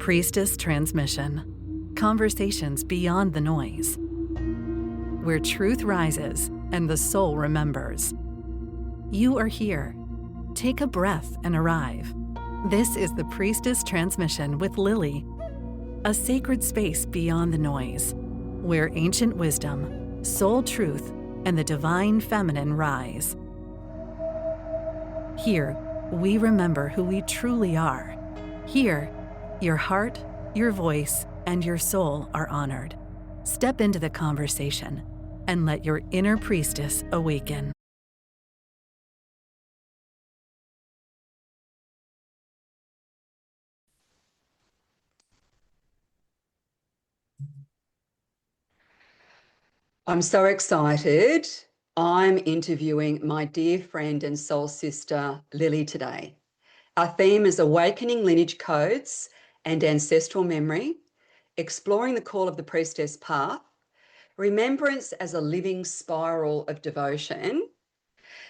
Priestess Transmission. Conversations beyond the noise. Where truth rises and the soul remembers. You are here. Take a breath and arrive. This is the Priestess Transmission with Lilly. A sacred space beyond the noise. Where ancient wisdom, soul truth, and the divine feminine rise. Here, we remember who we truly are. Here, your heart, your voice, and your soul are honored. Step into the conversation and let your inner priestess awaken. I'm so excited. I'm interviewing my dear friend and soul sister, Lilly, today. Our theme is awakening lineage codes and ancestral memory, exploring the call of the priestess path, remembrance as a living spiral of devotion.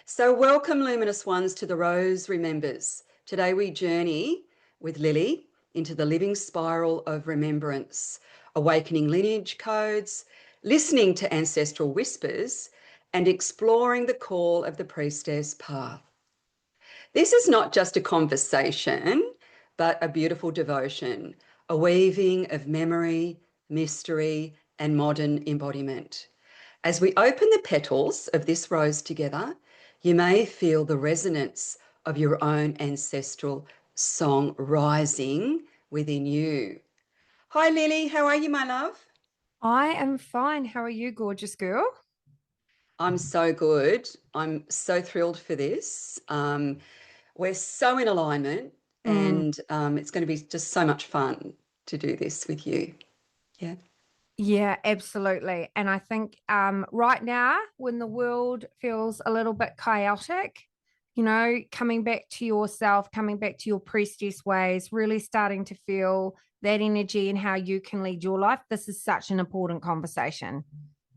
So welcome, luminous ones, to the Rose Remembers. Today we journey with Lilly into the living spiral of remembrance, awakening lineage codes, listening to ancestral whispers, and exploring the call of the priestess path. This is not just a conversation, but a beautiful devotion, a weaving of memory, mystery, and modern embodiment. As we open the petals of this rose together, you may feel the resonance of your own ancestral song rising within you. Hi, Lilly. How are you, my love? I am fine. How are you, gorgeous girl? I'm so good. I'm so thrilled for this. We're so in alignment, and it's going to be just so much fun to do this with you. Yeah. Yeah, absolutely. And I think right now, when the world feels a little bit chaotic, coming back to yourself, coming back to your priestess ways, really starting to feel that energy and how you can lead your life. This is such an important conversation.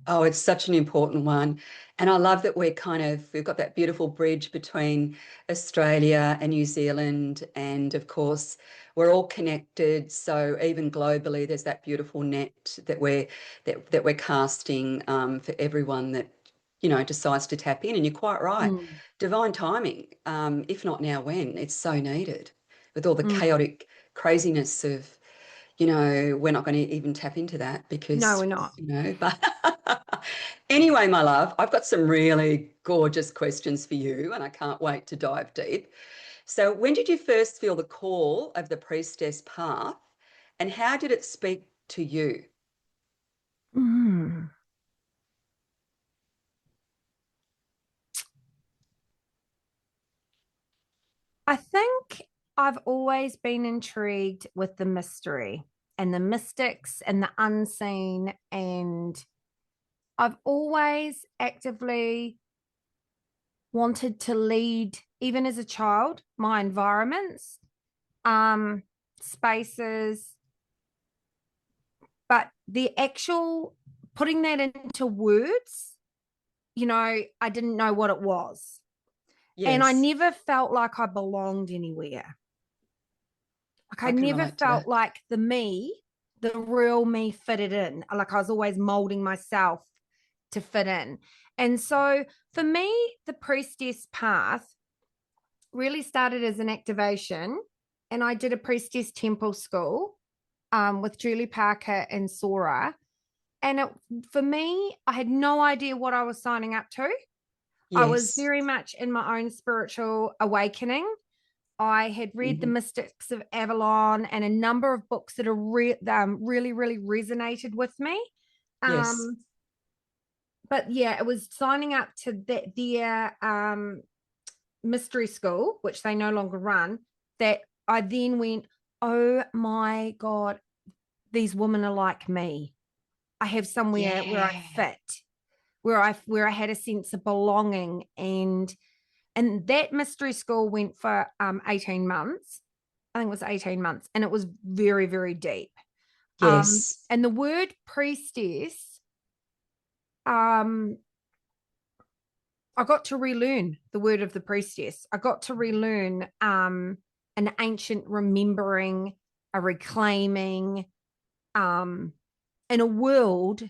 Oh, it's such an important one. And I love that we've got that beautiful bridge between Australia and New Zealand. And of course, we're all connected. So even globally, there's that beautiful net that we're casting for everyone that, decides to tap in. And you're quite right. Mm. Divine timing, if not now, when? It's so needed with all the Mm. chaotic craziness of, we're not going to even tap into that No, because, we're not. but anyway, my love, I've got some really gorgeous questions for you and I can't wait to dive deep. So, when did you first feel the call of the priestess path and how did it speak to you? Mm. I think I've always been intrigued with the mystery and the mystics and the unseen. And I've always actively wanted to lead, even as a child, my environments, spaces, but the actual putting that into words, I didn't know what it was. And I Yes, never felt like I belonged anywhere. Like I I can never relate to felt that. like the real me fitted in. Like I was always molding myself to fit in. And so for me, the priestess path really started as an activation. And I did a priestess temple school with Julie Parker and Sora. And for me, I had no idea what I was signing up to. I was Yes. very much in my own spiritual awakening. I had read The Mhm. Mystics of Avalon and a number of books that are really, really resonated with me. Yes. But yeah, it was signing up to their mystery school, which they no longer run, that I then went, oh my God, these women are like me. I have somewhere where I Yeah. fit, where I had a sense of belonging, and that mystery school went for 18 months. I think it was 18 months, and it was very, very deep. Yes. And the word priestess, um, I got to relearn the word of the priestess. I got to relearn an ancient remembering a reclaiming, in a world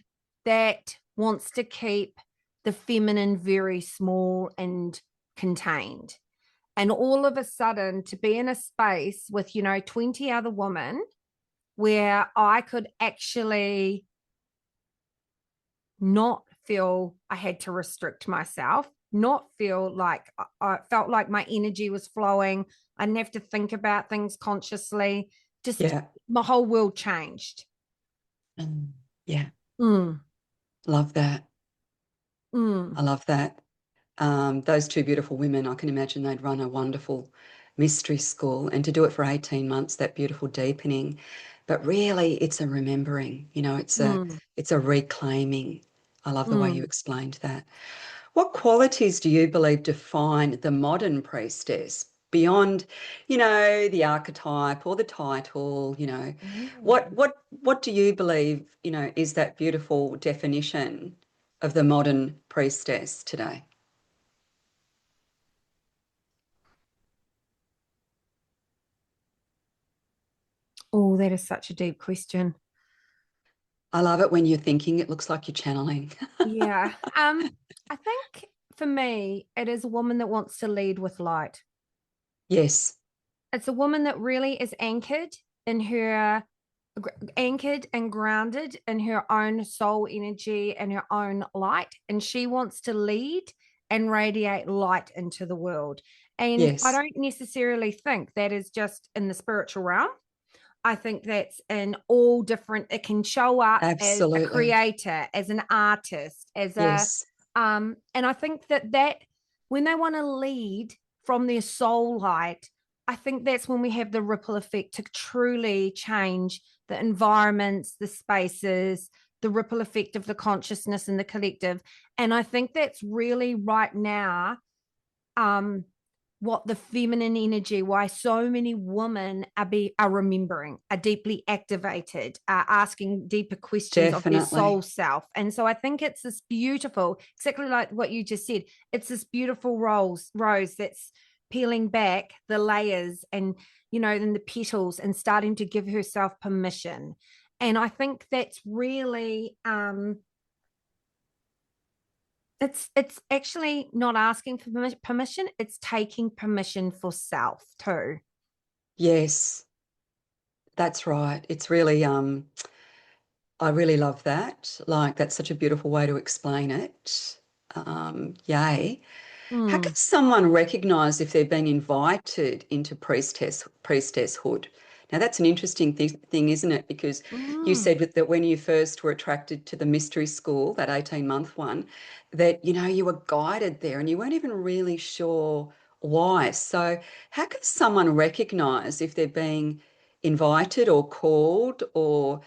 that wants to keep the feminine very small and contained. And all of a sudden, to be in a space with, 20 other women where I could actually not feel I had to restrict myself, not feel like I felt like my energy was flowing. I didn't have to think about things consciously. Just my whole world changed. Yeah. Mm. Love that. Mm. I love that. Those two beautiful women, I can imagine they'd run a wonderful mystery school, and to do it for 18 months, that beautiful deepening. But really, it's a remembering, it's a reclaiming. I love the way you explained that. What qualities do you believe define the modern priestess beyond, the archetype or the title, what do you believe, is that beautiful definition of the modern priestess today? Oh, that is such a deep question. I love it when you're thinking, it looks like you're channeling. Yeah. I think for me, it is a woman that wants to lead with light. Yes. It's a woman that really is anchored and grounded in her own soul energy and her own light. And she wants to lead and radiate light into the world. And I Yes. don't necessarily think that is just in the spiritual realm. I think that's in all different, it can show up as a Absolutely. creator, as an artist, Yes. and I think that when they want to lead from their soul light, I think that's when we have the ripple effect to truly change the environments, the spaces, the ripple effect of the consciousness and the collective. And I think that's really right now, what the feminine energy, why so many women are remembering, are deeply activated, are asking deeper questions of their soul Definitely. self. And so I think it's this beautiful, exactly like what you just said, it's this beautiful rose that's peeling back the layers and, then the petals and starting to give herself permission. And I think that's really, it's actually not asking for permission, it's taking permission for self too. Yes, that's right. It's really, I really love that. Like, that's such a beautiful way to explain it. Yay. How can Mm. someone recognize if they're being invited into priestesshood? Now, that's an interesting thing, isn't it? Because you Mm. said that when you first were attracted to the mystery school, that 18-month one, that, you were guided there and you weren't even really sure why. So, how can someone recognize if they're being invited or called or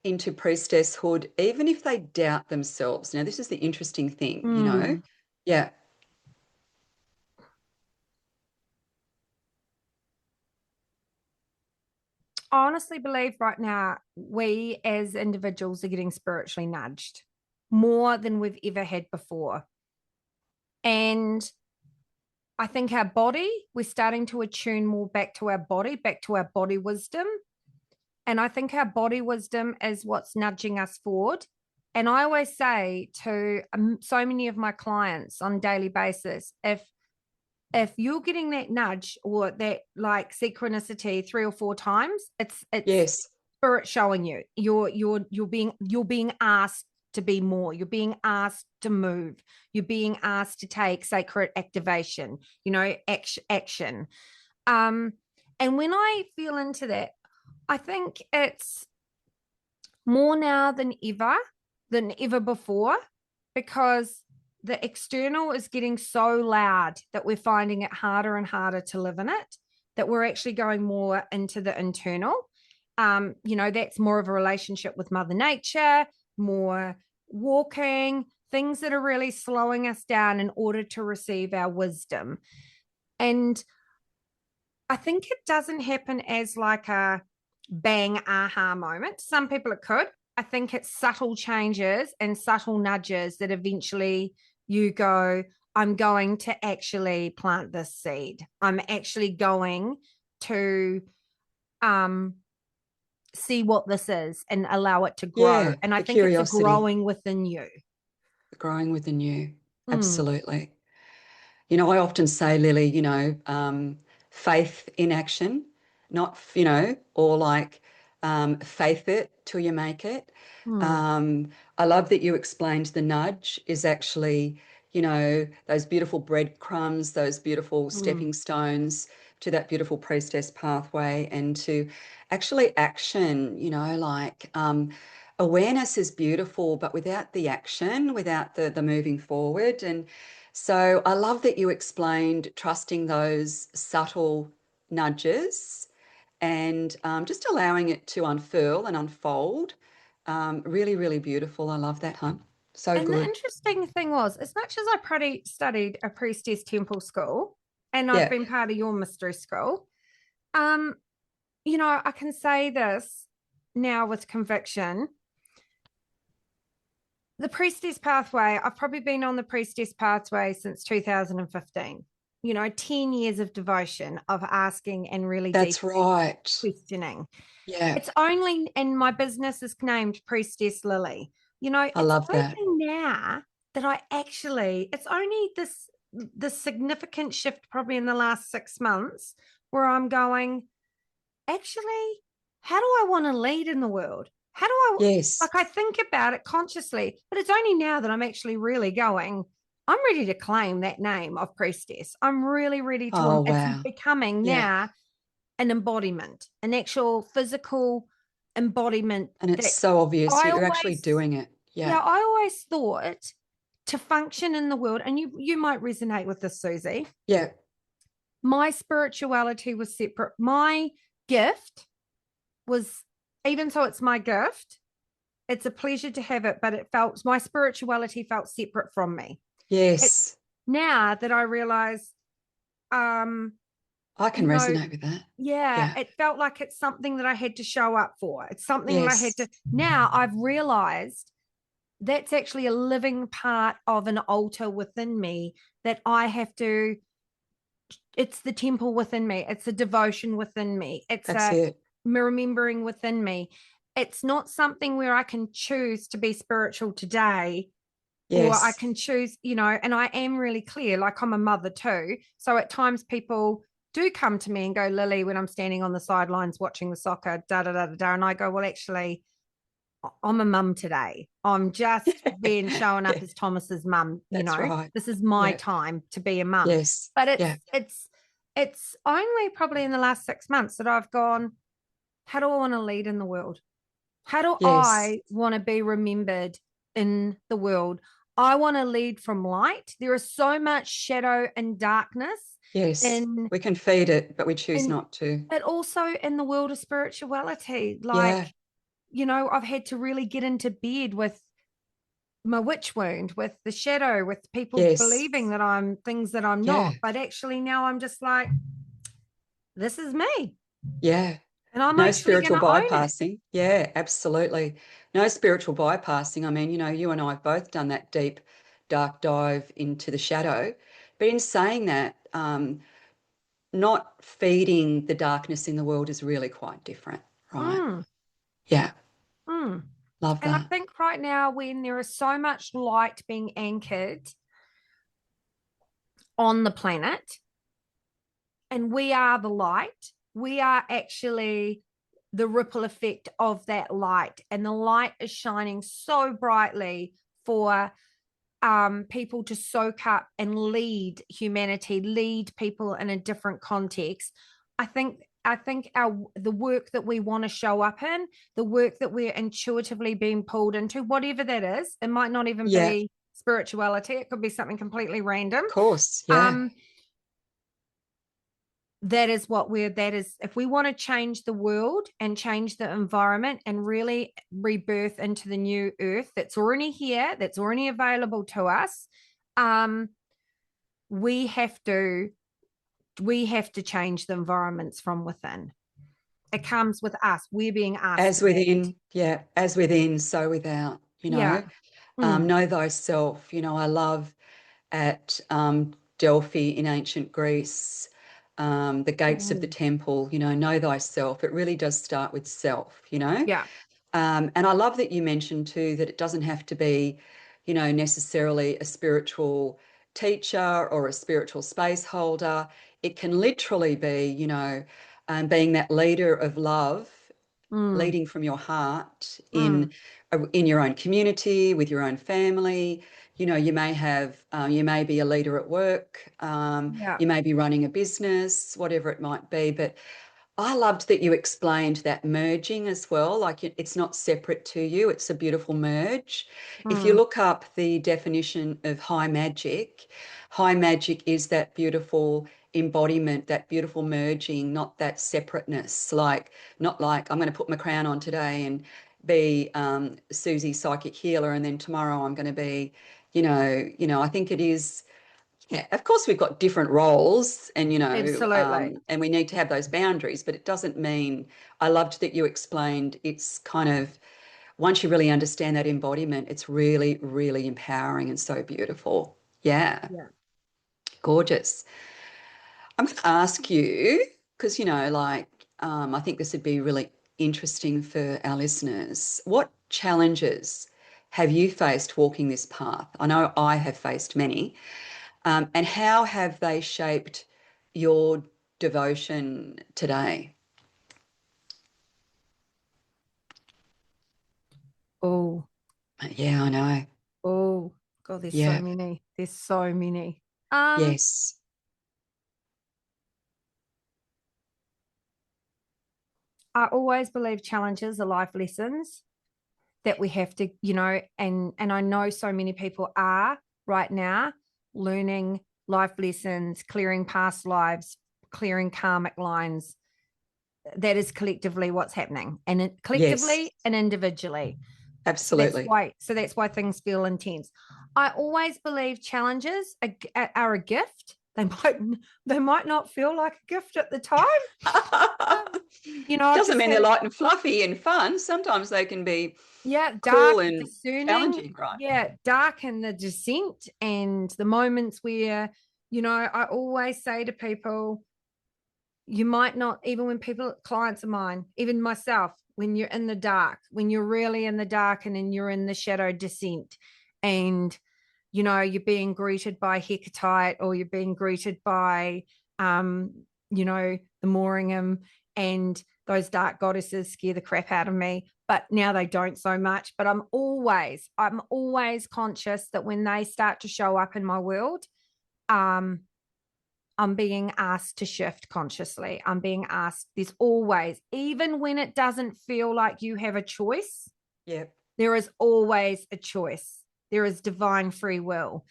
into priestesshood, even if they doubt themselves? Now, this is the interesting thing. Mm. Yeah. I honestly believe right now we as individuals are getting spiritually nudged more than we've ever had before. And I think our body, we're starting to attune more back to our body wisdom. And I think our body wisdom is what's nudging us forward. And I always say to so many of my clients on a daily basis, if you're getting that nudge or that like synchronicity 3 or 4 times, it's Yes. spirit showing you you're being asked to be more. You're being asked to move. You're being asked to take sacred activation. Action. Um, and when I feel into that, I think it's more now than ever before, because the external is getting so loud that we're finding it harder and harder to live in it, that we're actually going more into the internal. That's more of a relationship with Mother Nature, more walking, things that are really slowing us down in order to receive our wisdom. And I think it doesn't happen as like a bang aha moment. Some people it could. I think it's subtle changes and subtle nudges that eventually you go, I'm going to actually plant this seed. I'm actually going to see what this is and allow it to grow. Yeah, And I the think it's a curiosity, growing within you. growing with the new. Mm, Absolutely. You know, I often say, Lily, faith in action, not, or like faith it till you make it. mm, Um, I love that you explained the nudge is actually, those beautiful breadcrumbs, those beautiful mm. stepping stones to that beautiful priestess pathway and to actually action, awareness is beautiful, but without the action, without the moving forward. And so I love that you explained trusting those subtle nudges and just allowing it to unfurl and unfold. Really, really beautiful. I love that, hun. So And the good. interesting thing was, as much as studied a priestess temple school, and I've Yeah, been part of your mystery school, um, I can say this now with conviction. The priestess pathway, I've probably been on the priestess pathway since 2015. 10 years of devotion, of asking and really deep that's right. questioning. Yeah, It's only, and my business is named Priestess Lilly. I It's love that. only now that it's only this significant shift probably in the last 6 months where I'm going, actually, how do I want to lead in the world? How do I, Yes. like, I think about it consciously, but it's only now that I'm actually really going, I'm ready to claim that name of priestess. I'm really ready Oh, to, it's wow. becoming Yeah. now an embodiment, an actual physical embodiment And it's that so obvious I you're actually always, doing it. yeah, Yeah. I always thought to function in the world, and you might resonate with this, Suzy. Yeah. My spirituality was separate. My gift was, even so it's my gift, it's a pleasure to have it, but my spirituality felt separate from me. It, Yes. now that I realize, I you can know, resonate with that. yeah, Yeah. it felt like it's something that I had to show up for. It's something that I had Yes. to, now I've realized that's actually a living part of an altar within me that I have to, it's the temple within me. It's a devotion within me. It's That's a it. remembering within me. It's not something where I can choose to be spiritual today, or I Yes. can choose, and I am really clear, like I'm a mother too. So at times people do come to me and go, Lily, when I'm standing on the sidelines watching the soccer, da da da da da. And I go, well, actually, I'm a mum today. I'm just being shown up Yeah. as Thomas's mum, That's right. This is my Yeah. time to be a mum. Yes. But Yeah. it's only probably in the last 6 months that I've gone, how do I want to lead in the world? How do Yes. I want to be remembered in the world? I want to lead from light. There is so much shadow and darkness Yes. in We can feed it, but we choose in not to. but also in the world of spirituality. Yeah. Like, I've had to really get into bed with my witch wound, with the shadow, with people Yes. believing that I'm things that I'm Yeah. not. But actually now I'm just like, this is me. Yeah. And I'm No actually going spiritual to own it. bypassing. Yeah, absolutely. No spiritual bypassing. I mean, you and I have both done that deep, dark dive into the shadow. But in saying that, not feeding the darkness in the world is really quite different, right? Mm, Yeah, mm. love And I that. think right now, when there is so much light being anchored on the planet, and we are the light, we are actually the ripple effect of that light. And the light is shining so brightly for people to soak up and lead humanity, lead people in a different context. I think the work that we want to show up in, the work that we're intuitively being pulled into, whatever that is, it might not even Yeah, be spirituality, it could be something completely random. of course. Yeah. Um, that is, if we want to change the world and change the environment and really rebirth into the new earth that's already here, that's already available to us, um, we have to change the environments from within. It comes with us. We're being asked As to do that. within, yeah, as within, so without, Yeah. Mm. know thyself. I love at Delphi in ancient Greece, the gates of the temple, know thyself. It really does start with self, Yeah. And I love that you mentioned too that it doesn't have to be, necessarily a spiritual teacher or a spiritual space holder. It can literally be, being that leader of love, leading from your heart in your own community, with your own family. You may have, you may be a leader at work, Yeah. you may be running a business, whatever it might be. But I loved that you explained that merging as well. Like it's not separate to you, it's a beautiful merge. If you look up the definition of high magic is that beautiful embodiment, that beautiful merging, not that separateness. Not like I'm going to put my crown on today and be Suzy psychic healer, and then tomorrow I'm going to be, I think it is. Yeah, of course we've got different roles and, Absolutely. and we need to have those boundaries, but it doesn't mean, I loved that you explained it's kind of, once you really understand that embodiment, it's really, really empowering and so beautiful. Yeah, Yeah. gorgeous. I'm going to ask you, because, I think this would be really interesting for our listeners. What challenges have you faced walking this path? I know I have faced many. And how have they shaped your devotion today? Oh, Yeah, I know. oh, God, there's so Yeah, many. There's so many. Um, yes, I always believe challenges are life lessons that we have to, and I know so many people are right now learning life lessons, clearing past lives, clearing karmic lines. That is collectively what's happening, and yes, collectively and individually. So that's absolutely. why. So that's why things feel intense. I always believe challenges are a gift. They might not feel like a gift at the time. I've Doesn't just mean they're had light and fluffy and fun. Sometimes they can be dark, cruel and discerning, challenging, right? dark and the descent and the moments where, I always say to people, you might not, even when clients of mine, even myself, when you're in the dark, when you're really in the dark and then you're in the shadow descent and, you're being greeted by Hecatite or you're being greeted by, the Moringham, and those dark goddesses scare the crap out of me. But now they don't so much. But I'm always conscious that when they start to show up in my world, I'm being asked to shift consciously. I'm being asked, there's always, even when it doesn't feel like you have a choice, Yep. there is always a choice. There is divine free will.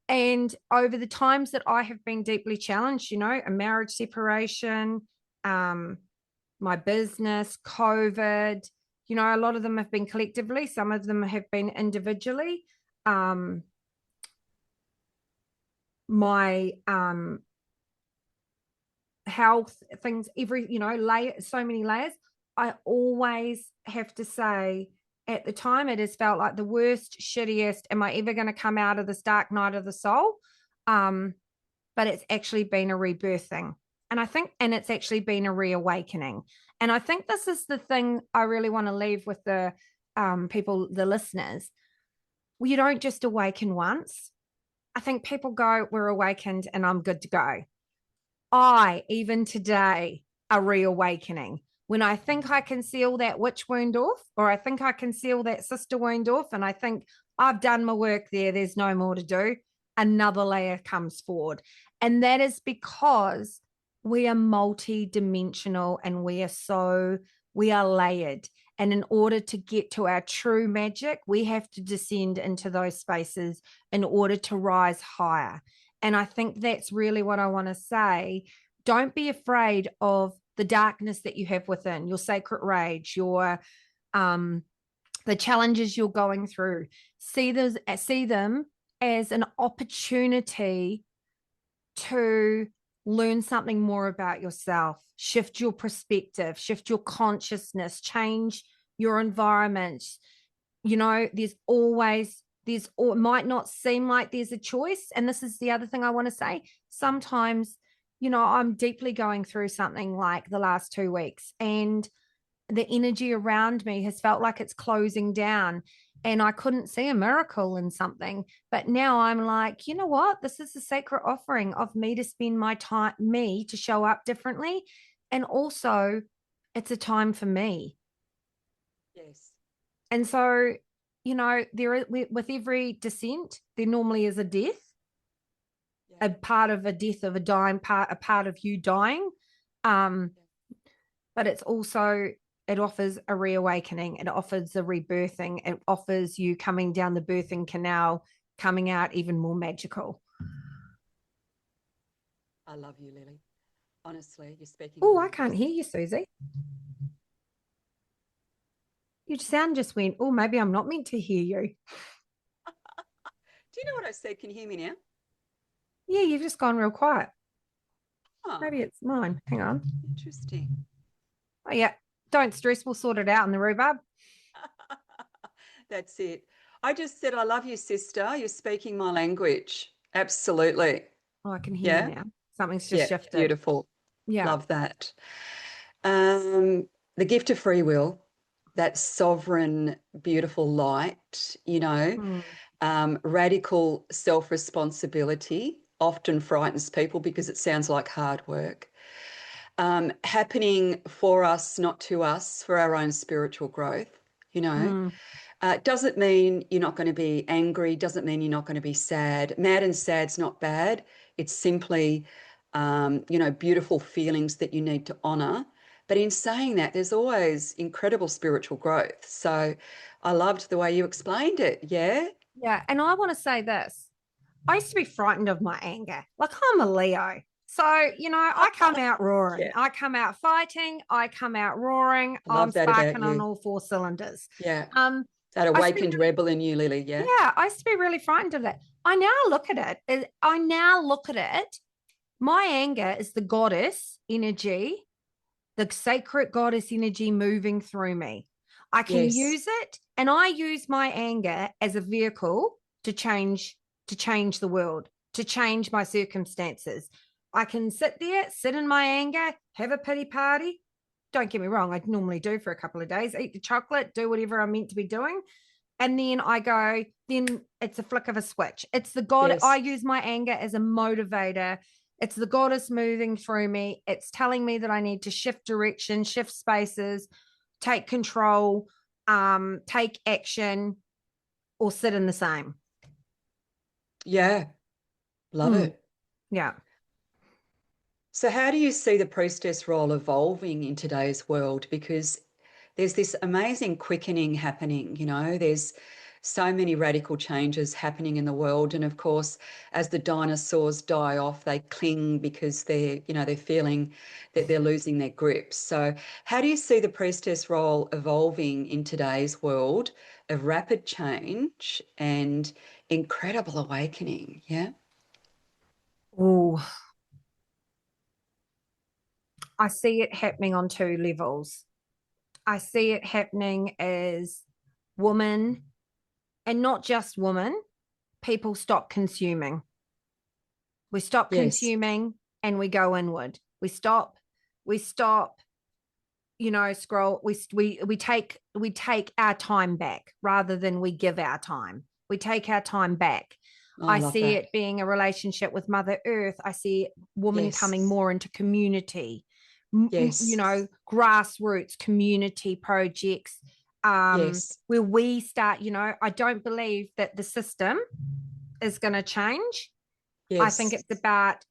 And over the times that I have been deeply challenged, a marriage separation, my business, COVID, a lot of them have been collectively, some of them have been individually. My health things, so many layers. I always have to say, at the time it has felt like the worst, shittiest, am I ever going to come out of this dark night of the soul? But it's actually been a rebirthing, and it's actually been a reawakening. And I think this is the thing I really want to leave with the people, the listeners. Well, you don't just awaken once. I think people go, we're awakened and I'm good to go. I, even today, are reawakening. When I think I can seal that witch wound off, or I think I can seal that sister wound off, and I think I've done my work there's no more to do, another layer comes forward. And that is because we are multi-dimensional and we are layered. And in order to get to our true magic, we have to descend into those spaces in order to rise higher. And I think that's really what I want to say. Don't be afraid of the darkness that you have within, your sacred rage, your the challenges you're going through. See them as an opportunity to learn something more about yourself, shift your perspective, shift your consciousness, change your environment. It might not seem like there's a choice. And this is the other thing I want to say. Sometimes, I'm deeply going through something like the last 2 weeks, and the energy around me has felt like it's closing down, and I couldn't see a miracle in something. But now I'm like, you know what? This is a sacred offering of me to spend my time, me to show up differently. And also, it's a time for me. Yes. And so, with every descent, there normally is a death, Yeah. a part of a death of a dying part, a part of you dying. Um, but it's also, it offers a reawakening, it offers a rebirthing, it offers you coming down the birthing canal, coming out even more magical. I love you, Lily. Honestly, you're speaking my Oh, I language. can't hear you, Suzy. Your sound just went, oh, maybe I'm not meant to hear you. Do you know what I said? Can you hear me now? Yeah, you've just gone real quiet. Oh, Maybe it's mine. Hang on. interesting. Oh, yeah. Don't stress. We'll sort it out in the rhubarb. That's it. I just said, I love you, sister. You're speaking my language. Absolutely. Oh, I can hear you Yeah. now. Something's just Yeah. shifted. Beautiful. Yeah. Love that. The gift of free will, that sovereign, beautiful light, Mm. radical self-responsibility often frightens people because it sounds like hard work. Happening for us, not to us, for our own spiritual growth, you know. Mm. Doesn't mean you're not going to be angry, doesn't mean you're not going to be sad. Mad and sad's not bad. It's simply, beautiful feelings that you need to honor. But in saying that, there's always incredible spiritual growth. So I loved the way you explained it. Yeah. Yeah. And I want to say this. I used to be frightened of my anger. Like, I'm a Leo. So, I come out roaring. Yeah. I come out fighting. I come out roaring. I I'm love that about sparking on you. all four cylinders. Yeah. Um, That I used to be awakened rebel in you, Lily. Yeah. Yeah, I used to be really frightened of that. I now look at it. I now look at it. My anger is the goddess energy, the sacred goddess energy moving through me. I can Yes. use it, and I use my anger as a vehicle to change the world, to change my circumstances. I can sit in my anger, have a pity party. Don't get me wrong, I normally do for a couple of days, eat the chocolate, do whatever I'm meant to be doing. And then I go, then it's a flick of a switch. It's the God. Yes. I use my anger as a motivator. It's the goddess moving through me. It's telling me that I need to shift direction, shift spaces, take control, take action, or sit in the same. Yeah. Love it. Yeah. So, how do you see the priestess role evolving in today's world? Because there's this amazing quickening happening, there's so many radical changes happening in the world. And of course, as the dinosaurs die off, they cling because they're feeling that they're losing their grip. So, how do you see the priestess role evolving in today's world of rapid change and incredible awakening? Yeah. Oh, I see it happening on two levels. I see it happening as women, and not just women, people stop consuming. We stop Yes. consuming and we go inward. We stop, scroll. We take our time back rather than we give our time. We take our time back. Oh, I I love see that. it being a relationship with Mother Earth. I see women Yes. coming more into community, Yes. grassroots community projects, Yes. where we start, I don't believe that the system is going to change. I think Yes. it's about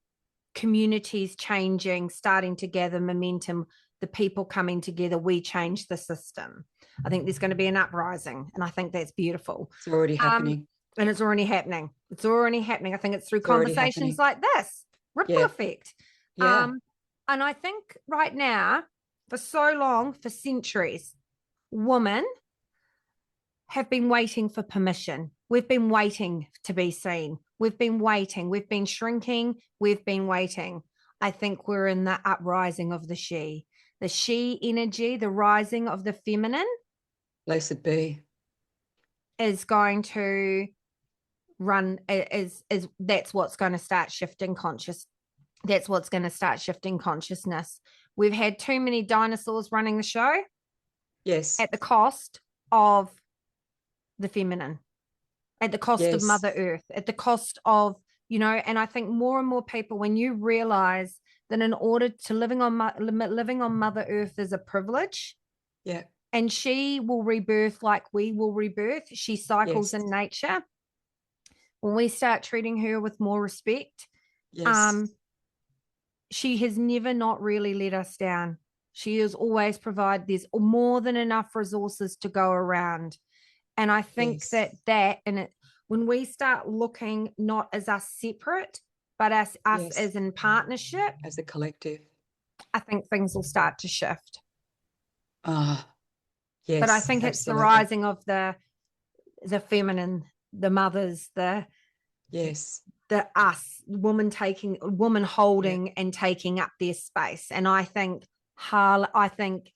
communities changing, starting to gather momentum, the people coming together, we change the system. I think there's going to be an uprising, and I think that's beautiful. It's already happening. And it's already happening. It's already happening. I think it's through It's already conversations happening. like this, ripple Yeah. effect. Yeah. And I think right now, for so long, for centuries, women have been waiting for permission. We've been waiting to be seen. We've been waiting. We've been shrinking. We've been waiting. I think we're in the uprising of the she energy, the rising of the feminine Blessed be. is going to run, is that's what's going to start shifting that's what's going to start shifting consciousness. We've had too many dinosaurs running the show Yes. at the cost of the feminine, at the cost of Yes. Mother Earth, at the cost of, and I think more and more people, when you realize that in order to living on Mother Earth is a privilege, Yeah. and she will rebirth like we will rebirth. She cycles Yes. in nature. When we start treating her with more respect, Yes. she has never not really let us down. She has always provided, there's more than enough resources to go around. And I think Yes. when we start looking not as us separate, but us Yes. as in partnership, As a collective. I think things will start to shift. Ah, But I yes, think it's the absolutely. rising of the feminine, the mothers, Yes. the us, woman Yeah. holding and taking up their space. And I think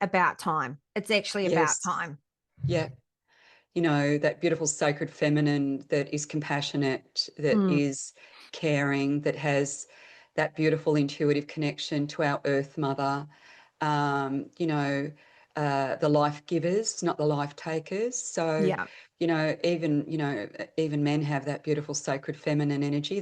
about time. It's actually about Yes. time. Yeah. That beautiful sacred feminine that is compassionate, that Mm, is caring, that has that beautiful intuitive connection to our earth mother, um, you know, the life givers, not the life takers. So, yeah. even men have that beautiful sacred feminine energy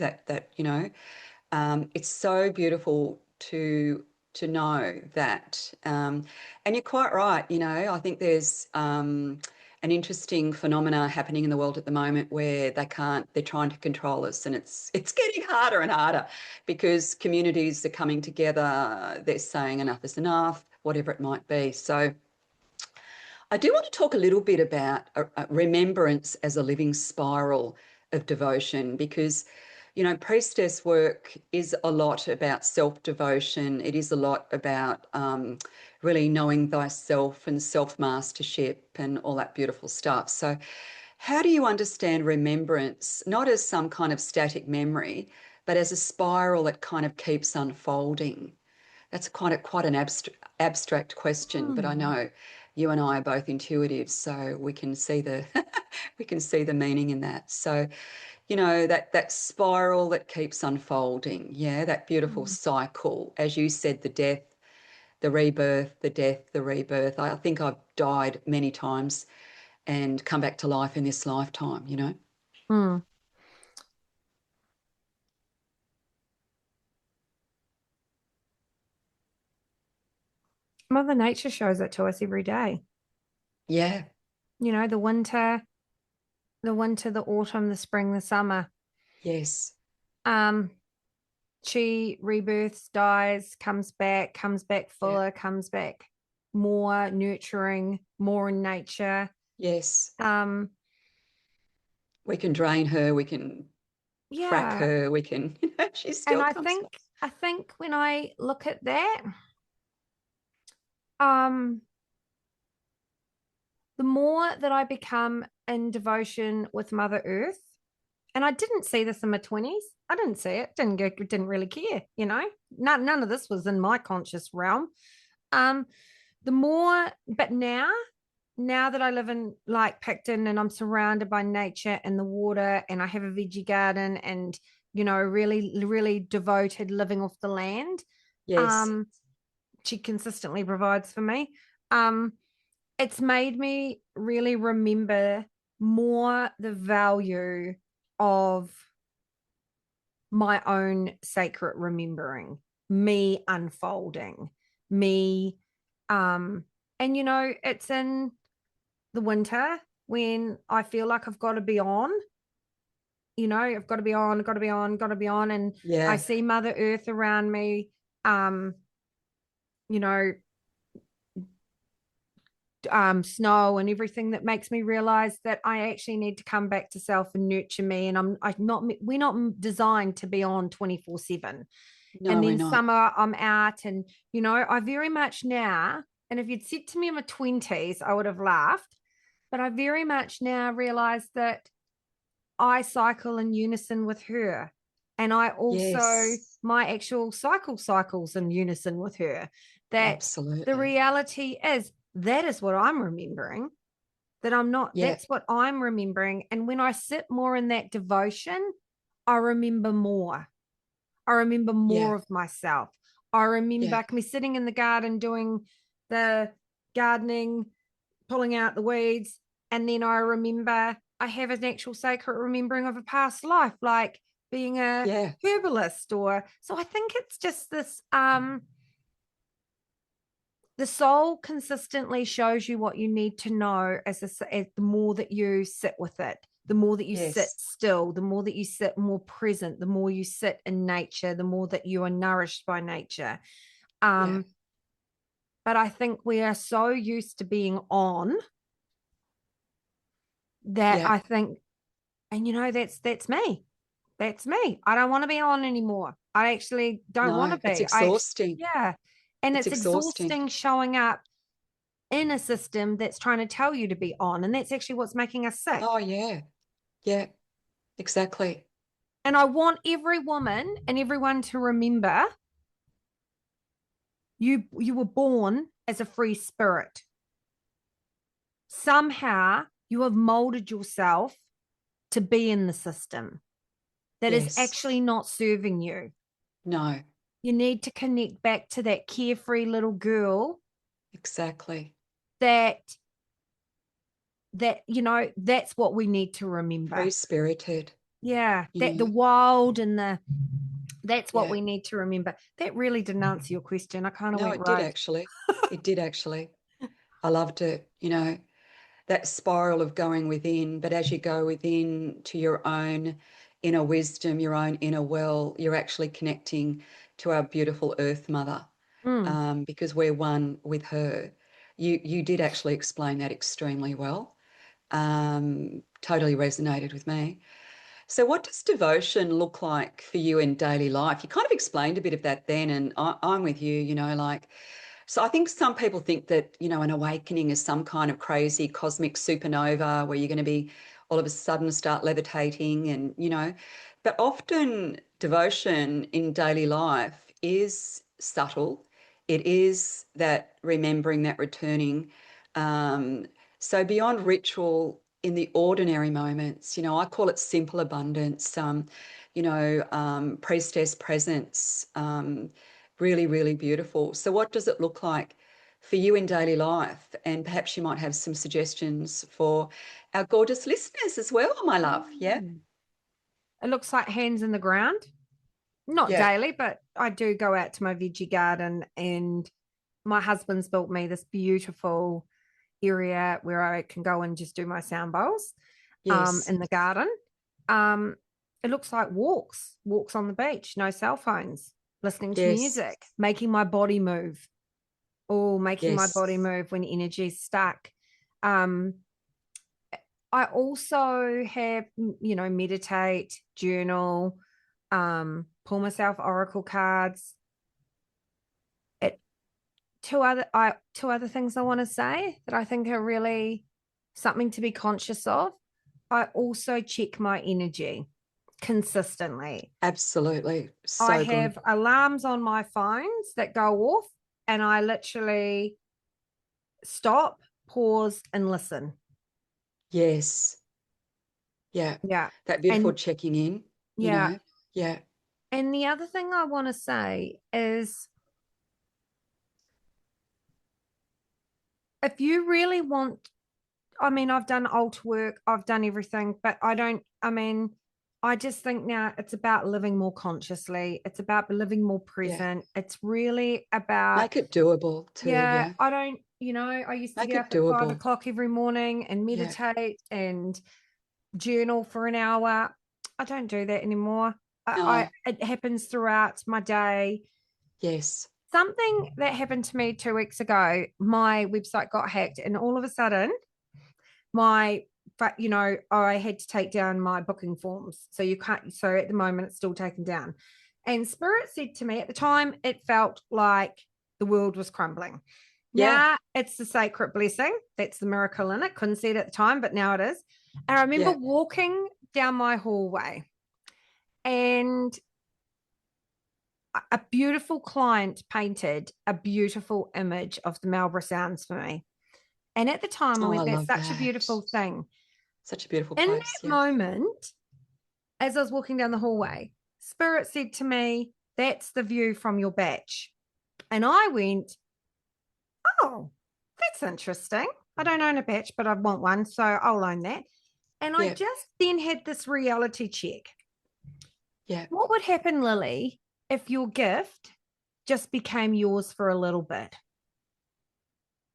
it's so beautiful to know that. And you're quite right. I think there's an interesting phenomena happening in the world at the moment where they're trying to control us, and it's getting harder and harder because communities are coming together. They're saying enough is enough, whatever it might be. So I do want to talk a little bit about remembrance as a living spiral of devotion because, priestess work is a lot about self-devotion. It is a lot about really knowing thyself and self-mastership and all that beautiful stuff. So how do you understand remembrance, not as some kind of static memory, but as a spiral that kind of keeps unfolding? That's quite an abstract question, but I Mm, know you and I are both intuitives, so we can see the we can see the meaning in that. So, that spiral that keeps unfolding, yeah, that beautiful mm, cycle, as you said, the death, the rebirth, the death, the rebirth. I think I've died many times and come back to life in this lifetime. mm. Mother Nature shows it to us every day. Yeah, The winter, the autumn, the spring, the summer. yes, Um, she rebirths, dies, comes back yeah, fuller, comes back more nurturing, more in nature. yes. Um, We can drain her, we can crack yeah. her, we can, she And still comes back. I think when I look at that, um, the more that I become in devotion with Mother Earth, and I didn't see this in my 20s. I didn't see it, didn't really care, None of this was in my conscious realm. Um, the more, but now that I live in like Picton and I'm surrounded by nature and the water and I have a veggie garden and really, really devoted living off the land. Yes, Um, she consistently provides for me. Um, it's made me really remember more the value of my own sacred remembering, me unfolding, me and it's in the winter when I feel like I've got to be on, I've got to be on, got to be on, got to be on. And I yeah, see Mother Earth around me, um, you know, snow and everything that makes me realize that I actually need to come back to self and nurture me. And we're not designed to be on 24/7. no, And we're then not. summer I'm out and, I very much now, and if you'd said to me in my 20s, I would have laughed. But I very much now realize that I cycle in unison with her. And I also, Yes, my actual cycles in unison with her. That the absolutely. reality is that is what I'm remembering. That I'm not, Yeah, that's what I'm remembering. And when I sit more in that devotion, I remember more. I remember more Yeah. of myself. I remember Yeah. I can be sitting in the garden doing the gardening, pulling out the weeds. And then I remember I have an actual sacred remembering of a past life, like being a Yeah. herbalist. Or so I think it's just this the soul consistently shows you what you need to know as the more that you sit with it, the more that you sit Yes. still, the more that you sit more present, the more you sit in nature, the more that you are nourished by nature. Yeah. But I think we are so used to being on that Yeah. I think, and that's me. That's me. I don't want to be on anymore. I actually don't want to No, it's be. exhausting. Yeah. And It's it's exhausting. exhausting showing up in a system that's trying to tell you to be on. And that's actually what's making us sick. Oh, yeah. Yeah, exactly. And I want every woman and everyone to remember you were born as a free spirit. Somehow you have molded yourself to be in the system that is Yes. actually not serving you. No, You need to connect back to that carefree little girl exactly. that that's what we need to remember. Free-spirited, Yeah, you that the know. wild and that's what Yeah. we need to remember. That really didn't answer your question. I kind of No, went it did rogue. actually. It did actually. I loved it, that spiral of going within. But as you go within to your own inner wisdom, your own inner well, you're actually connecting to our beautiful Earth Mother, Mm. because we're one with her. You did actually explain that extremely well. Totally resonated with me. So, what does devotion look like for you in daily life? You kind of explained a bit of that then, and I'm with you, so I think some people think that, an awakening is some kind of crazy cosmic supernova where you're going to be all of a sudden start levitating but often devotion in daily life is subtle. It is that remembering, that returning. Um, so beyond ritual, in the ordinary moments, I call it simple abundance, priestess presence, really, really beautiful. So what does it look like for you in daily life? And perhaps you might have some suggestions for our gorgeous listeners as well, my love. Yeah. It looks like hands in the ground. Not Yeah. daily, but I do go out to my veggie garden, and my husband's built me this beautiful area where I can go and just do my sound bowls Yes. in the garden. Um, it looks like walks on the beach, no cell phones, listening to Yes. music, making my body move. Oh, making my Yes. body move when energy's stuck. Um, I also have, meditate, journal, pull myself oracle cards. It two other things I want to say that I think are really something to be conscious of. I also check my energy consistently. Absolutely. I So good. have alarms on my phones that go off, and I literally stop, pause, and listen. Yes. Yeah. Yeah. That beautiful And checking in, yeah. Yeah. And the other thing I want to say is if you really want, I've done alt work, I've done everything, but I just think now it's about living more consciously. It's about living more Yeah. present. It's really about, Make it doable too. yeah, Yeah. I used to Make get it up at five doable. o'clock every morning and Yeah. meditate and journal for an hour. I don't do that anymore. No. It happens throughout my day. Yes. Something that happened to me 2 weeks ago, my website got hacked, and all of a sudden, I had to take down my booking forms. So you can't, so at the moment, it's still taken down. And Spirit said to me at the time, it felt like the world was crumbling. Yeah. Now it's the sacred blessing. That's the miracle in it. Couldn't see it at the time, but now it is. And I remember Yeah. walking down my hallway, and a beautiful client painted a beautiful image of the Marlborough Sounds for me. And at the time, I Oh, I went, that's love such a that. beautiful thing. Such a beautiful In place. that Yeah. moment, as I was walking down the hallway, Spirit said to me, That's the view from your batch. And I went, oh, that's interesting. I don't own a batch, but I want one, so I'll own that. And I just then had this reality check. Yeah. What would happen, Lily, if your gift just became yours for a little bit?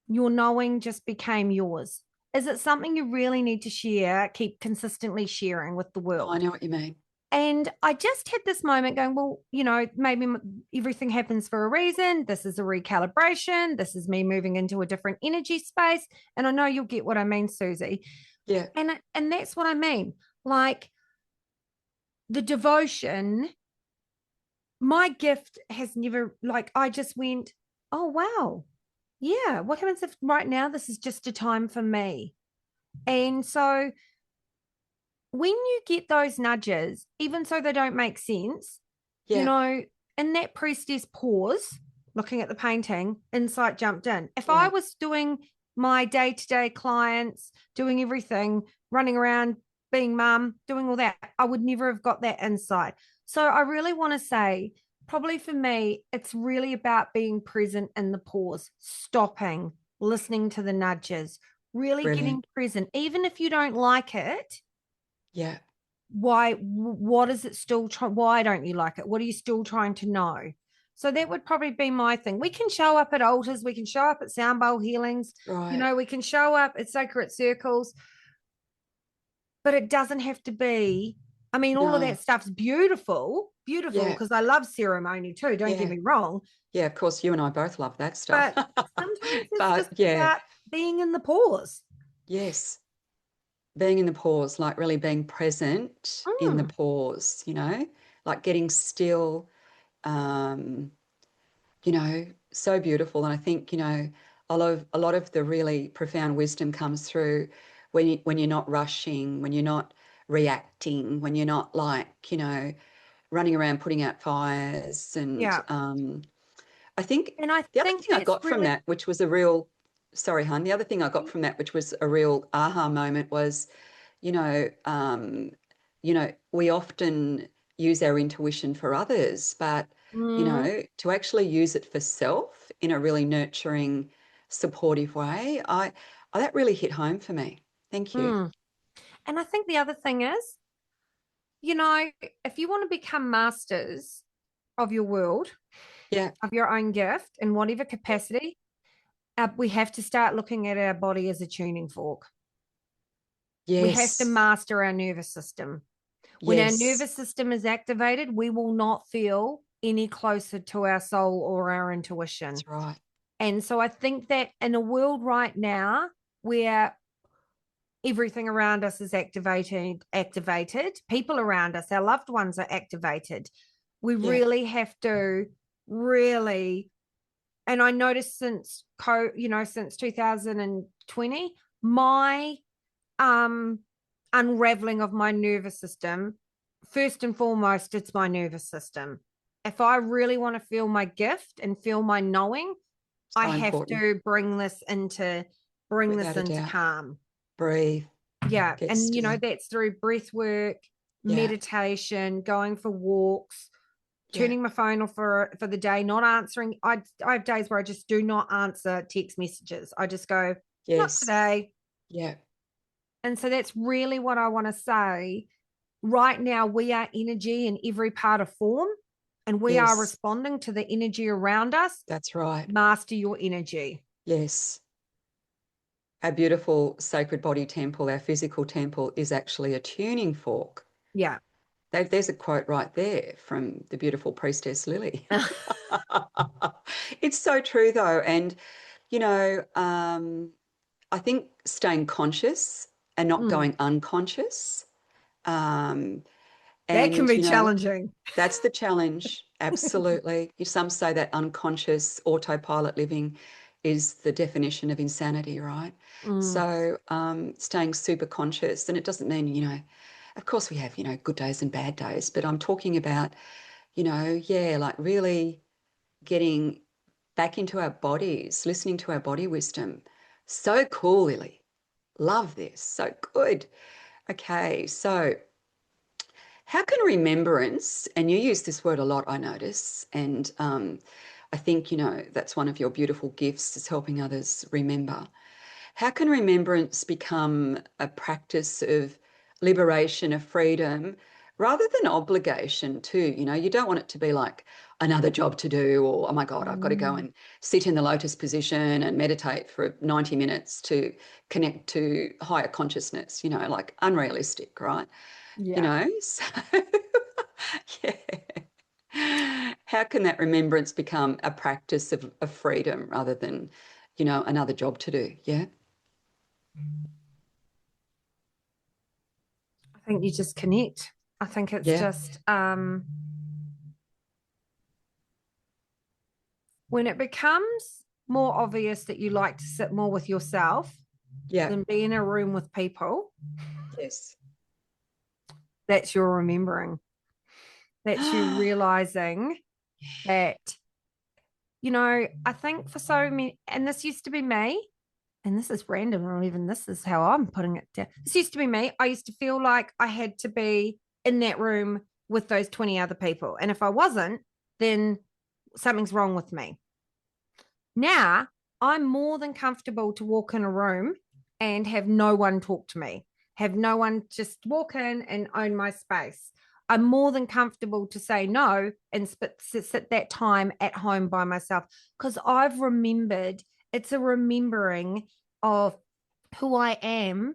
Your knowing just became yours. Is it something you really need to share, keep consistently sharing with the world? I know what you mean. And I just had this moment going, well, you know, maybe everything happens for a reason. This is a recalibration. This is me moving into a different energy space. And I know you'll get what I mean, Suzy. Yeah. And that's what I mean. Like the devotion, my gift has never, like, I just went, oh, wow. Yeah. What happens if right now this is just a time for me? And so when you get those nudges, even so they don't make sense, you know, in that priestess pause, looking at the painting, insight jumped in. If I was doing my day-to-day clients, doing everything, running around, being mum, doing all that, I would never have got that insight. So I really want to say, probably for me, it's really about being present in the pause, stopping, listening to the nudges, really getting present, even if you don't like it. Yeah. What is it still why don't you like it? What are you still trying to know? So that would probably be my thing. We can show up at altars, we can show up at sound bowl healings, you know, we can show up at sacred circles, but it doesn't have to be, I mean, all of that stuff's beautiful because I love ceremony too, don't get me wrong. Yeah, of course, you and I both love that stuff. But sometimes it's just about being in the pause. Yes. Being in the pause, like really being present in the pause, you know, like getting still, you know, so beautiful. And I think, you know, a lot of the really profound wisdom comes through when you're not rushing, when you're not reacting, when you're not like, you know, running around putting out fires. And I think the other thing I got from that, which was a real, sorry, hon, the other thing I got from that, which was a real aha moment was, you know, we often use our intuition for others, but, you know, to actually use it for self in a really nurturing, supportive way, that really hit home for me. Thank you. And I think the other thing is, you know, if you want to become masters of your world, of your own gift in whatever capacity, we have to start looking at our body as a tuning fork. Yes. We have to master our nervous system. When our nervous system is activated, we will not feel any closer to our soul or our intuition. That's right. And so I think that in a world right now where everything around us is activated, people around us, our loved ones are activated, we really have to and I noticed since 2020, my unraveling of my nervous system, first and foremost, it's my nervous system. If I really want to feel my gift and feel my knowing, I have to bring this into calm. Breathe. Yeah. And you know, that's through breath work, meditation, going for walks, turning my phone off for the day, not answering. I have days where I just do not answer text messages. I just go, not today. Yeah. And so that's really what I want to say. Right now, we are energy in every part of form, and we are responding to the energy around us. That's right. Master your energy. Yes. Our beautiful sacred body temple, our physical temple, is actually a tuning fork. Yeah. There's a quote right there from the beautiful Priestess Lilly. It's so true, though. And, you know, I think staying conscious and not going unconscious. And, that can be challenging. That's the challenge. Absolutely. Some say that unconscious autopilot living is the definition of insanity, right? So staying super conscious, and it doesn't mean, you know, of course we have, you know, good days and bad days, but I'm talking about, you know, like really getting back into our bodies, listening to our body wisdom. So cool, Lily. Love this. So good. Okay, so How can remembrance, and you use this word a lot, I notice, and I think, that's one of your beautiful gifts is helping others remember. How can remembrance become a practice of liberation, of freedom, rather than obligation too? You don't want it to be like another job to do, or, oh my God, I've got to go Mm. and sit in the lotus position and meditate for 90 minutes to connect to higher consciousness, like unrealistic, right? Yeah. So yeah. How can that remembrance become a practice of freedom rather than, another job to do? Yeah. I think you just connect. I think it's Yeah. just when it becomes more obvious that you like to sit more with yourself Yeah. than be in a room with people, Yes. that's your remembering. That's you realizing that, I think for so many, and this used to be me, and this is random, or even this is how I'm putting it down. This used to be me. I used to feel like I had to be in that room with those 20 other people. And if I wasn't, then something's wrong with me. Now I'm more than comfortable to walk in a room and have no one talk to me, have no one just walk in and own my space. I'm more than comfortable to say no and sit that time at home by myself because I've remembered it's a remembering of who I am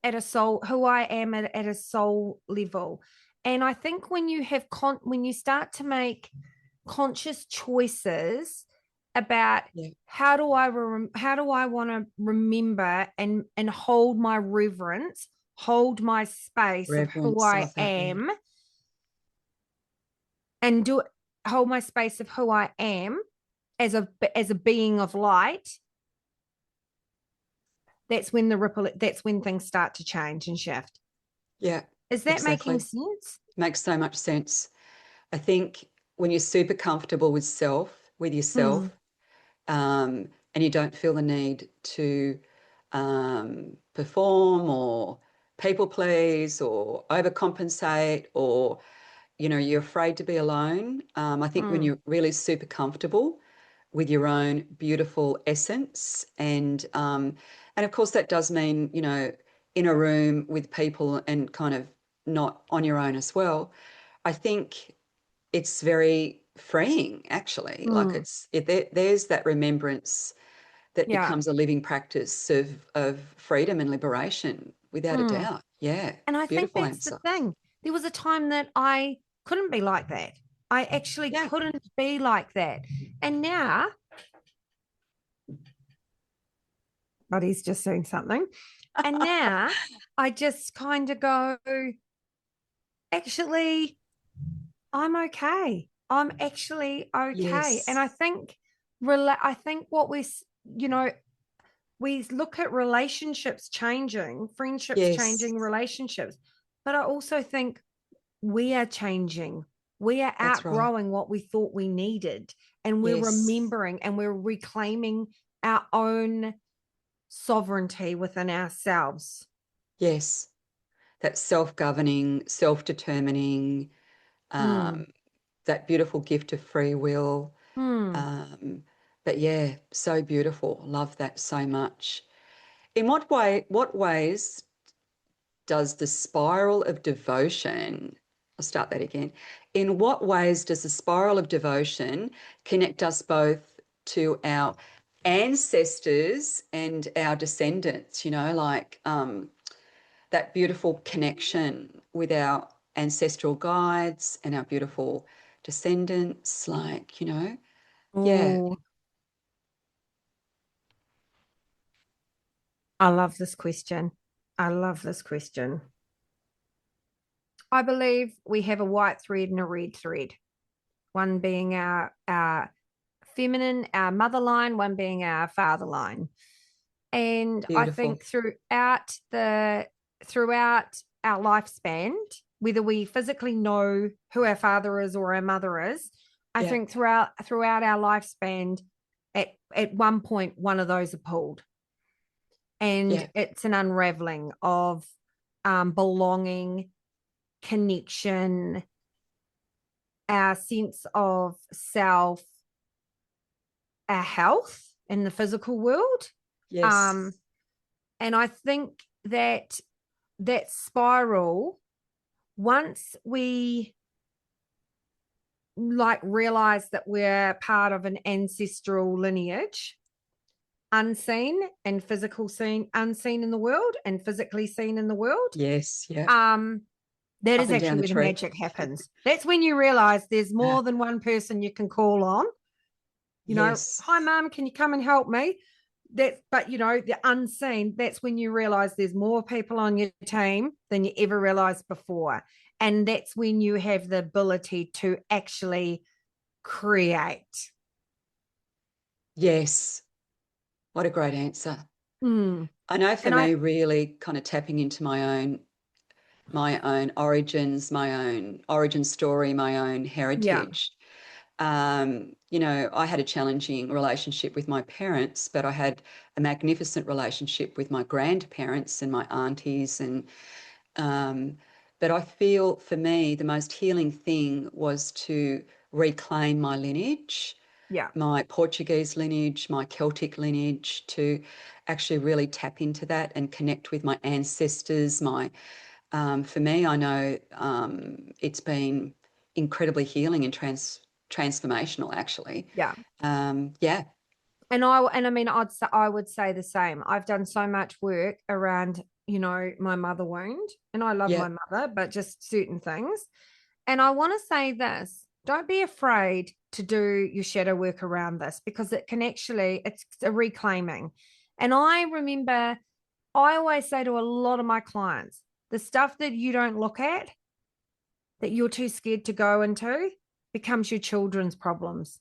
at a soul, who I am at a soul level. And I think when you have when you start to make conscious choices about Yeah. how do I want to remember and hold my reverence, hold my space of who Reverence. I Love that word. am, and do hold my space of who I am as a being of light. That's when things start to change and shift. Yeah, Is that making exactly. sense? Makes so much sense. I think when you're super comfortable with Mm, yourself, and you don't feel the need to perform or people please or overcompensate or you're afraid to be alone. I think when mm, you're really super comfortable with your own beautiful essence, and of course that does mean in a room with people and kind of not on your own as well. I think it's very freeing, actually. Like mm. there's that remembrance that Yeah. becomes a living practice of freedom and liberation, without a Mm. doubt. Yeah, And I think beautiful that's the answer. thing. There was a time that I couldn't be like that. I actually Yeah, couldn't be like that. And now, but he's just doing something. And now I just kind of go, actually, I'm okay. I'm actually okay. And yes, I think, I think what you know, we look at relationships changing, friendships yes, changing, relationships, but I also think we are changing. We are that's right. outgrowing what we thought we needed, and we're Yes, remembering and we're reclaiming our own sovereignty within ourselves. yes. That self-governing, self-determining, Hmm. um, that beautiful gift of free will. Hmm. Um, but yeah, so beautiful. Love that so much. What ways does the spiral of devotion, I'll start that again. In what ways does the spiral of devotion connect us both to our ancestors and our descendants? Like that beautiful connection with our ancestral guides and our beautiful descendants, like, yeah, Oh, I love this question. I love this question. I believe we have a white thread and a red thread. One being our feminine, our mother line, one being our father line. And I beautiful. think throughout our lifespan, whether we physically know who our father is or our mother is, I Yeah, think throughout our lifespan, at one point one of those are pulled, and yeah, it's an unraveling of belonging connection, our sense of self, our health in the physical world. Yes. And I think that spiral, once we like realize that we're part of an ancestral lineage, unseen and physical seen, unseen in the world and physically seen in the world. Yes. Yeah. That Up is and down actually the where the tree. magic happens. That's when you realize there's more than one person you can call on. You know, Yes. hi mum, can you come and help me? But you know, the unseen, that's when you realize there's more people on your team than you ever realized before. And that's when you have the ability to actually create. Yes. What a great answer. Mm. I know for And me, really kind of tapping into my own origins, my own origin story, my own yeah, heritage. I had a challenging relationship with my parents, but I had a magnificent relationship with my grandparents and my aunties. But I feel for me, the most healing thing was to reclaim my lineage, yeah, my Portuguese lineage, my Celtic lineage, to actually really tap into that and connect with my ancestors. For me, I know it's been incredibly healing and transformational, actually. yeah. Yeah, And I mean, I would say the same. I've done so much work around, you know, my mother wound, and I love yeah, my mother, but just certain things. And I want to say this: don't be afraid to do your shadow work around this, because it can actually, it's a reclaiming. And I remember, I always say to a lot of my clients, the stuff that you don't look at, that you're too scared to go into, becomes your children's problems,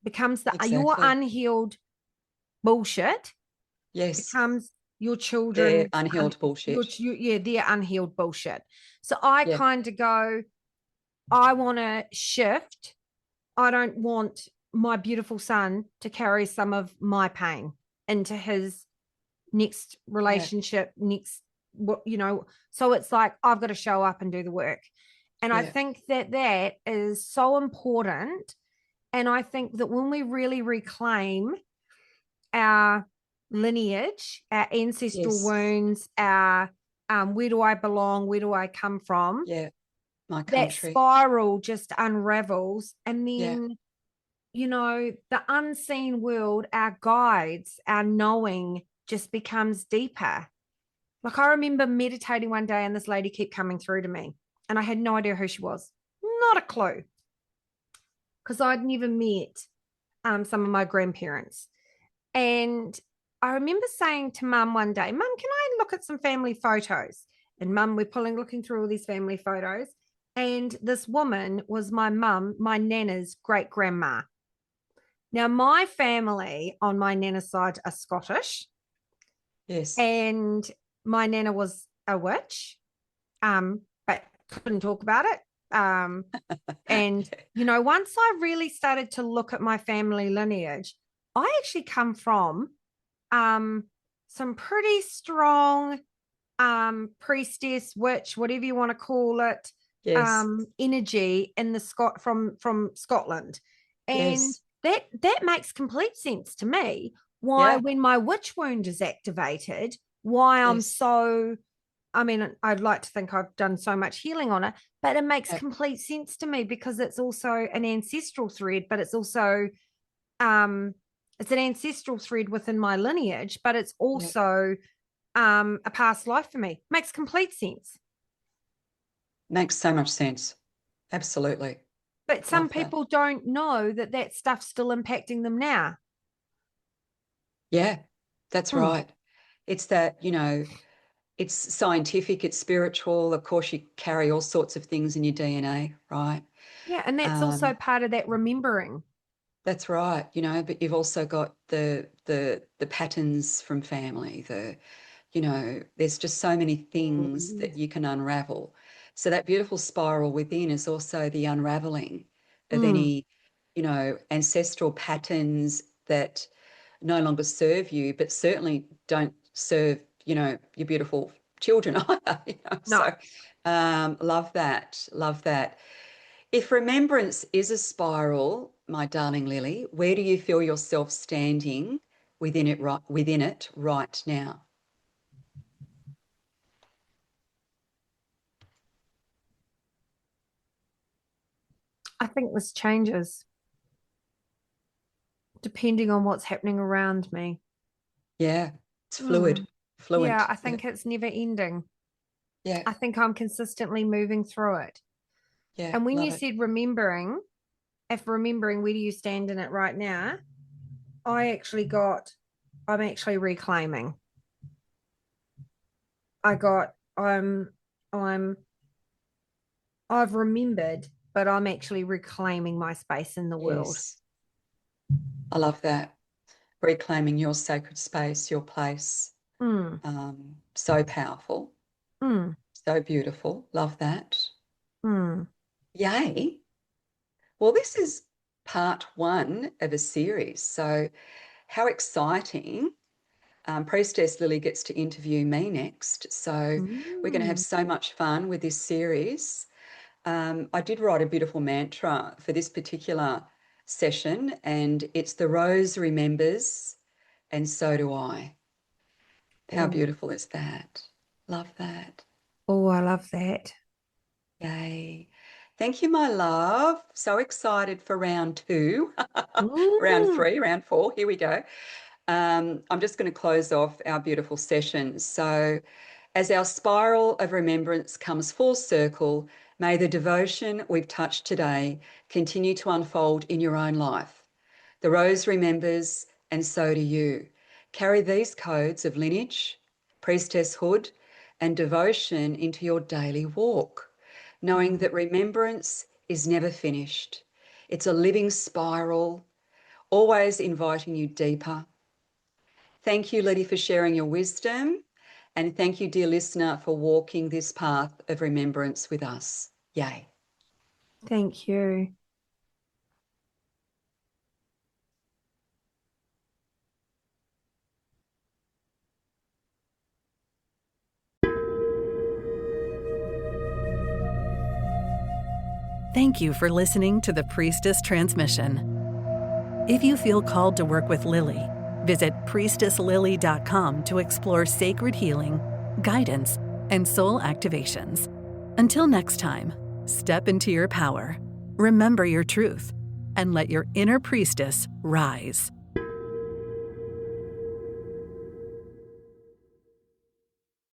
becomes your exactly. unhealed bullshit, Yes, becomes your they're children's unhealed bullshit. yeah, their unhealed bullshit. So I Yeah, kind of go, I want to shift. I don't want my beautiful son to carry some of my pain into his next yeah, relationship, next, what, you know. So it's like, I've got to show up and do the work. And I yeah, think that is so important. And I think that when we really reclaim our lineage, our ancestral yes, wounds, our where do I belong, where do I come from, yeah, my that country. spiral just unravels. And Yeah, then, you know, the unseen world, our guides, our knowing just becomes deeper. Like, I remember meditating one day and this lady kept coming through to me, and I had no idea who she was. Not a clue, because I'd never met some of my grandparents. And I remember saying to mum one day, Mum, can I look at some family photos? And mum, we're looking through all these family photos. And this woman was my mum, my nana's great grandma. Now, my family on my nana's side are Scottish, yes, and my nana was a witch, but couldn't talk about it. And, yeah, you know, once I really started to look at my family lineage, I actually come from some pretty strong priestess, witch, whatever you want to call it, yes, energy in the from Scotland. And yes, that makes complete sense to me. Why, yeah, when my witch wound is activated, why I'm yes, so, I mean, I'd like to think I've done so much healing on it, but it makes yeah, complete sense to me, because it's also an ancestral thread, but it's also um it's an ancestral thread within my lineage, but it's yeah. also a past life for me. Makes complete sense. Makes so much sense. Absolutely. But some Love that. people don't know that that stuff's still impacting them now. Yeah, that's Hmm. right. It's that, it's scientific, it's spiritual. Of course, you carry all sorts of things in your DNA, right? Yeah, and that's also Um, part of that remembering. that's right, but you've also got the patterns from family, there's just so many things that you can unravel. So that beautiful spiral within is also the unraveling of Mm. any, ancestral patterns that no longer serve you, but certainly don't serve, your beautiful children either. No. So love that. Love that. If remembrance is a spiral, my darling Lily, where do you feel yourself standing within it right now? I think this changes depending on what's happening around me. Yeah, it's Mm. Yeah, fluent. I Yeah, think it's never ending. yeah, I think I'm consistently moving through it. yeah. And when you Love it. said remembering, if remembering, where do you stand in it right now? I'm actually reclaiming. I got, I'm, I've remembered, but I'm actually reclaiming my space in the world. Yes, I love that. Reclaiming your sacred space, your place. Mm, So powerful, mm, so beautiful. Love that. mm. Yay. Well, this is part one of a series. So, how exciting. Priestess Lily gets to interview me next. So, we're going to have Mm. so much fun with this series. I did write a beautiful mantra for this particular session, and it's the rose remembers, and so do I. How Oh, beautiful is that? Love that. oh, I love that. Yay. Thank you, my love. So excited for round two, round Mm. three, round four. Here we go. I'm just going to close off our beautiful session. So, as our spiral of remembrance comes full circle, may the devotion we've touched today continue to unfold in your own life. The rose remembers, and so do you. Carry these codes of lineage, priestesshood, and devotion into your daily walk, knowing that remembrance is never finished. It's a living spiral, always inviting you deeper. Thank you, Letty, for sharing your wisdom. And thank you, dear listener, for walking this path of remembrance with us. Yay. Thank you. Thank you for listening to the Priestess Transmission. If you feel called to work with Lily, visit priestesslily.com to explore sacred healing, guidance, and soul activations. Until next time, step into your power, remember your truth, and let your inner priestess rise.